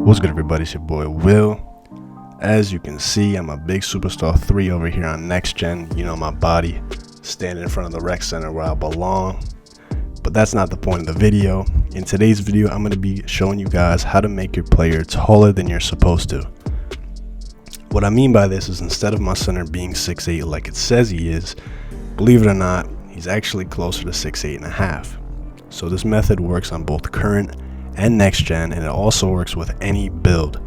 What's good, everybody? It's your boy Will. As you can see, I'm a big Superstar 3 over here on Next Gen. You know, my body standing in front of the rec center where I belong. But that's not the point of the video. In today's video, I'm going to be showing you guys how to make your player taller than you're supposed to. What I mean by this is, instead of my center being 6'8" like it says he is, believe it or not, he's actually closer to 6'8.5". So this method works on both current and next gen, and it also works with any build.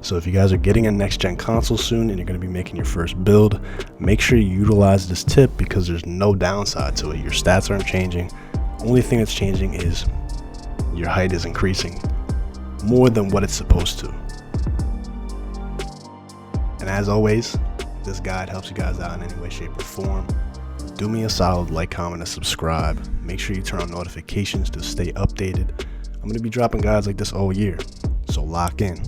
So if you guys are getting a next gen console soon and you're going to be making your first build, make sure you utilize this tip because there's no downside to it. Your stats aren't changing. Only thing that's changing is your height is increasing more than what it's supposed to. And as always, this guide helps you guys out in any way, shape, or form. Do me a solid, like, comment, and subscribe. Make sure you turn on notifications to stay updated. I'm going to be dropping guides like this all year, so lock in.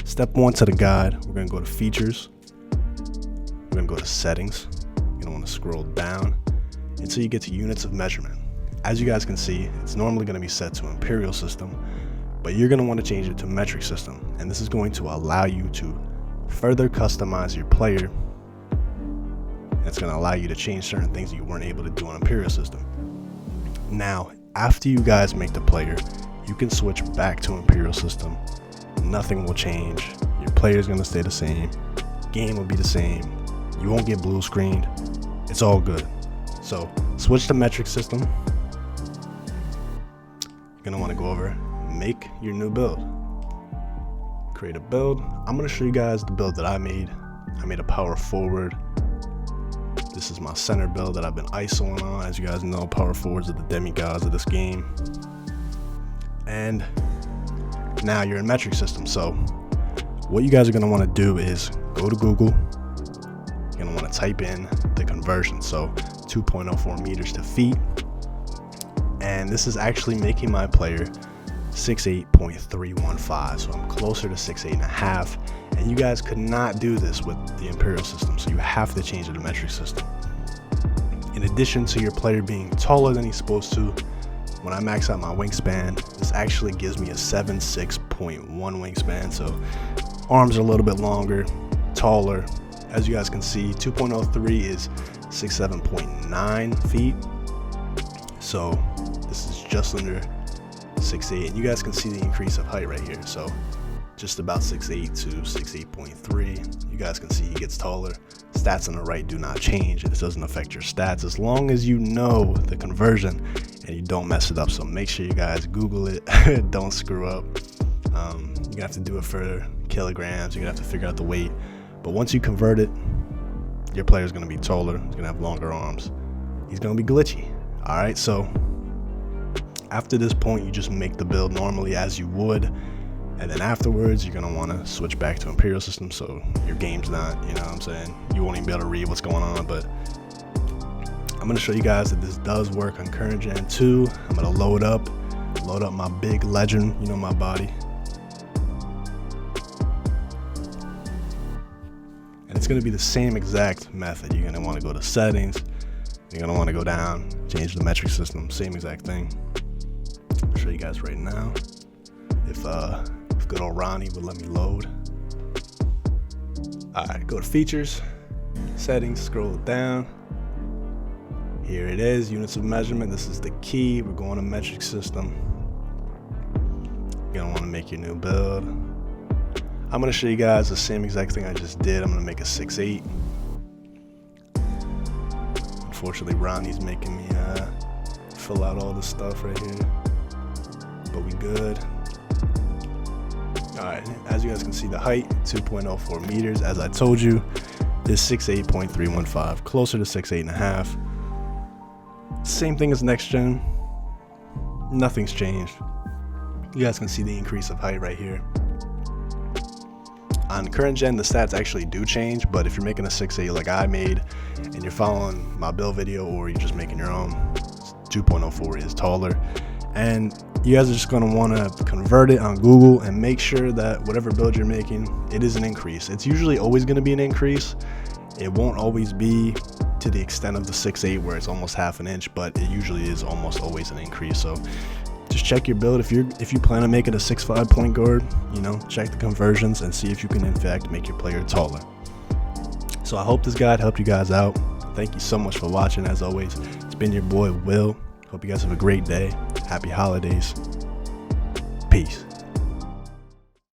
Step 1 to the guide, we're going to go to features. We're going to go to settings. You're going to want to scroll down until you get to units of measurement. As you guys can see, it's normally going to be set to imperial system, but you're going to want to change it to metric system. And this is going to allow you to further customize your player. It's going to allow you to change certain things you weren't able to do on imperial system. Now, after you guys make the player, you can switch back to imperial system. Nothing will change. Your player is going to stay the same. Game will be the same. You won't get blue screened. It's all good. So switch to metric system. You're going to want to go over, make your new build. Create a build. I'm going to show you guys the build that I made. I made a power forward. This is my center build that I've been ISOing on. As you guys know, power forwards are the demigods of this game. And now you're in metric system. So what you guys are going to want to do is go to Google. You're going to want to type in the conversion. So 2.04 meters to feet. And this is actually making my player 6'8.315. So I'm closer to 6'8.5. And you guys could not do this with the imperial system, so you have to change it to metric system. In addition to your player being taller than he's supposed to, when I max out my wingspan, this actually gives me a 7'6.1 wingspan, so arms are a little bit longer, taller. As you guys can see, 2.03 is 6'7.9 feet, so this is just under 6'8", and you guys can see the increase of height right here. So just about 6'8 to 6'8.3. You guys can see he gets taller. Stats on the right do not change. It doesn't affect your stats as long as you know the conversion and you don't mess it up. So make sure you guys Google it. Don't screw up. You're gonna have to do it for kilograms. You're gonna have to figure out the weight. But once you convert it, your player's gonna be taller. He's gonna have longer arms. He's gonna be glitchy. All right, so after this point, you just make the build normally as you would. And then afterwards, you're going to want to switch back to imperial system, so your game's not, you know what I'm saying, you won't even be able to read what's going on. But I'm going to show you guys that this does work on current gen 2. I'm going to load up my big legend, you know, my body. And it's going to be the same exact method. You're going to want to go to settings. You're going to want to go down, change the metric system, same exact thing. I'll show you guys right now. If good old Ronnie would let me load. Alright, go to features, settings, scroll it down. Here it is, units of measurement. This is the key. We're going to metric system. You're gonna want to make your new build. I'm gonna show you guys the same exact thing I just did. I'm gonna make a 6'8". Unfortunately, Ronnie's making me fill out all this stuff right here, but we good. Alright, as you guys can see, the height, 2.04 meters. As I told you, is 6'8.315, closer to 6'8.5. Same thing as next gen. Nothing's changed. You guys can see the increase of height right here. On current gen, the stats actually do change, but if you're making a 6'8" like I made, and you're following my build video, or you're just making your own, 2.04 is taller. And you guys are just going to want to convert it on Google and make sure that whatever build you're making, it is an increase. It's usually always going to be an increase. It won't always be to the extent of the 6'8" where it's almost half an inch, but it usually is almost always an increase. So to just check your build. If you plan on making a 6'5" point guard, check the conversions and see if you can in fact make your player taller. So I hope this guide helped you guys out. Thank you so much for watching. As always, it's been your boy Will. Hope you guys have a great day. Happy holidays. Peace.